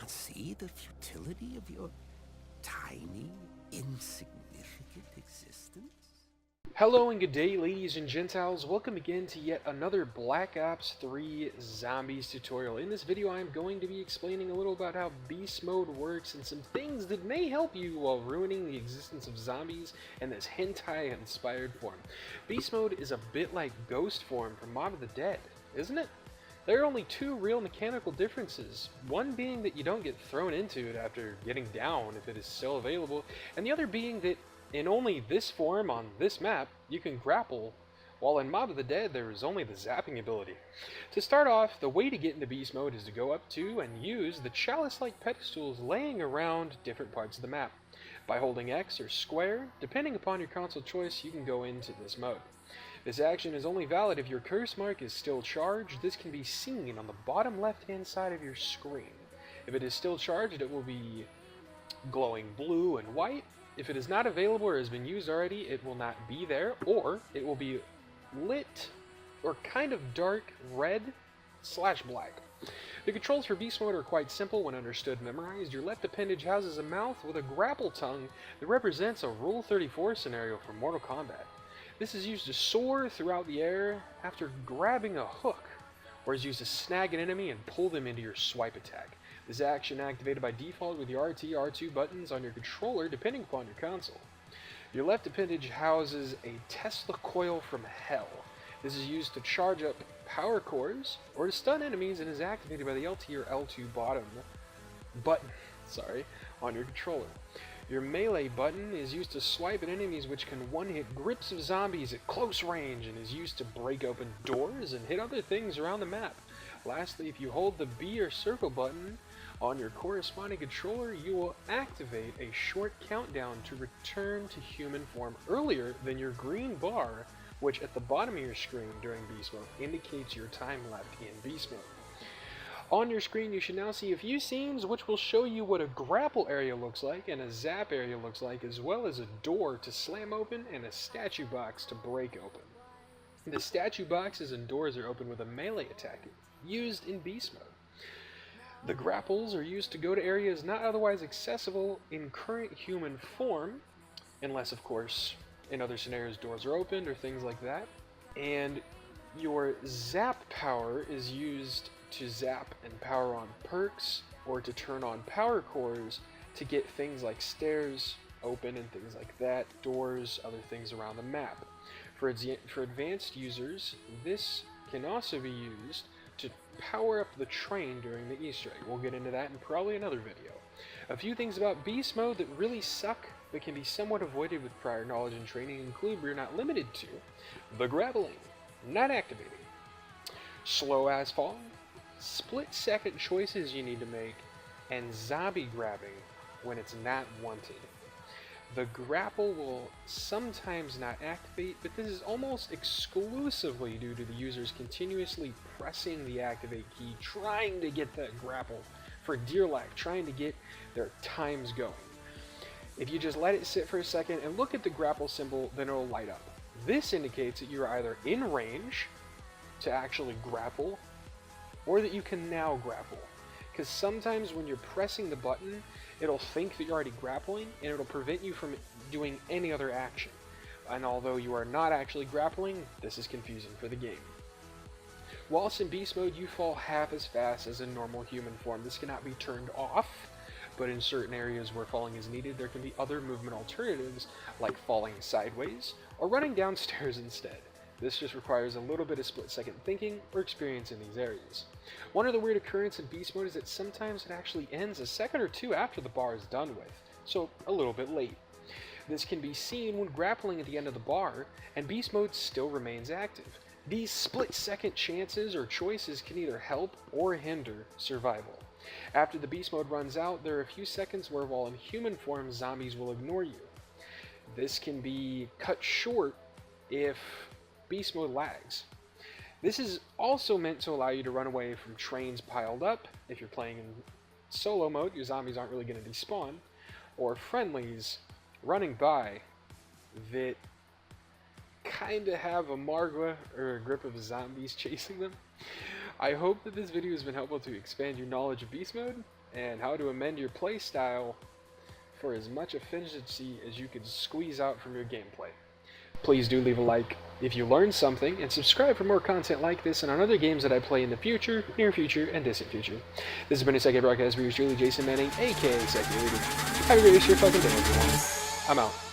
not see the futility of your tiny, insignificant existence? Hello and good day, ladies and gentiles. Welcome again to yet another Black Ops 3 Zombies tutorial. In this video, I'm going to be explaining a little about how beast mode works and some things that may help you while ruining the existence of zombies in this hentai-inspired form. Beast mode is a bit like ghost form from Mob of the Dead, isn't it? There are only two real mechanical differences, one being that you don't get thrown into it after getting down if it is still available, and the other being that in only this form on this map, you can grapple, while in Mob of the Dead there is only the zapping ability. To start off, the way to get into beast mode is to go up to and use the chalice-like pedestals laying around different parts of the map. By holding X or square, depending upon your console choice, you can go into this mode. This action is only valid if your curse mark is still charged. This can be seen on the bottom left-hand side of your screen. If it is still charged, it will be glowing blue and white. If it is not available or has been used already, it will not be there, or it will be lit or kind of dark red/black. The controls for beast mode are quite simple when understood and memorized. Your left appendage houses a mouth with a grapple tongue that represents a Rule 34 scenario from Mortal Kombat. This is used to soar throughout the air after grabbing a hook, or is used to snag an enemy and pull them into your swipe attack. This action activated by default with your RT, R2 buttons on your controller depending upon your console. Your left appendage houses a Tesla coil from hell. This is used to charge up power cores or to stun enemies and is activated by the LT or L2 button on your controller. Your melee button is used to swipe at enemies which can one-hit grips of zombies at close range and is used to break open doors and hit other things around the map. Lastly, if you hold the B or circle button on your corresponding controller, you will activate a short countdown to return to human form earlier than your green bar, which at the bottom of your screen during beast mode indicates your time left in beast mode. On your screen, you should now see a few scenes which will show you what a grapple area looks like and a zap area looks like, as well as a door to slam open and a statue box to break open. The statue boxes and doors are open with a melee attack used in beast mode. The grapples are used to go to areas not otherwise accessible in current human form, unless of course in other scenarios doors are opened or things like that. And your zap power is used to zap and power on perks or to turn on power cores to get things like stairs open and things like that, doors, other things around the map. For advanced users, this can also be used to power up the train during the Easter egg. We'll get into that in probably another video. A few things about beast mode that really suck but can be somewhat avoided with prior knowledge and training include, but are not limited to, the grappling, not activating, slow ass falling, split-second choices you need to make, and zombie grabbing when it's not wanted. The grapple will sometimes not activate, but this is almost exclusively due to the users continuously pressing the activate key, trying to get that grapple for dear life, trying to get their times going. If you just let it sit for a second and look at the grapple symbol, then it'll light up. This indicates that you're either in range to actually grapple, or that you can now grapple. Because sometimes when you're pressing the button, it'll think that you're already grappling, and it'll prevent you from doing any other action. And although you are not actually grappling, this is confusing for the game. Whilst in beast mode, you fall half as fast as in normal human form. This cannot be turned off, but in certain areas where falling is needed, there can be other movement alternatives, like falling sideways, or running downstairs instead. This just requires a little bit of split-second thinking or experience in these areas. One other weird occurrence in beast mode is that sometimes it actually ends a second or two after the bar is done with, so a little bit late. This can be seen when grappling at the end of the bar, and beast mode still remains active. These split-second chances or choices can either help or hinder survival. After the beast mode runs out, there are a few seconds where while in human form, zombies will ignore you. This can be cut short if beast mode lags. This is also meant to allow you to run away from trains piled up. If you're playing in solo mode, your zombies aren't really going to despawn, or friendlies running by that kind of have a Margwa or a grip of zombies chasing them. I hope that this video has been helpful to expand your knowledge of beast mode. and how to amend your playstyle for as much efficiency as you could squeeze out from your gameplay. Please do leave a like if you learned something, and subscribe for more content like this and on other games that I play in the future, near future, and distant future. This has been a second broadcast for yours truly, Jason Manning, aka Second Reading. Have a great rest of your fucking day, everyone. I'm out.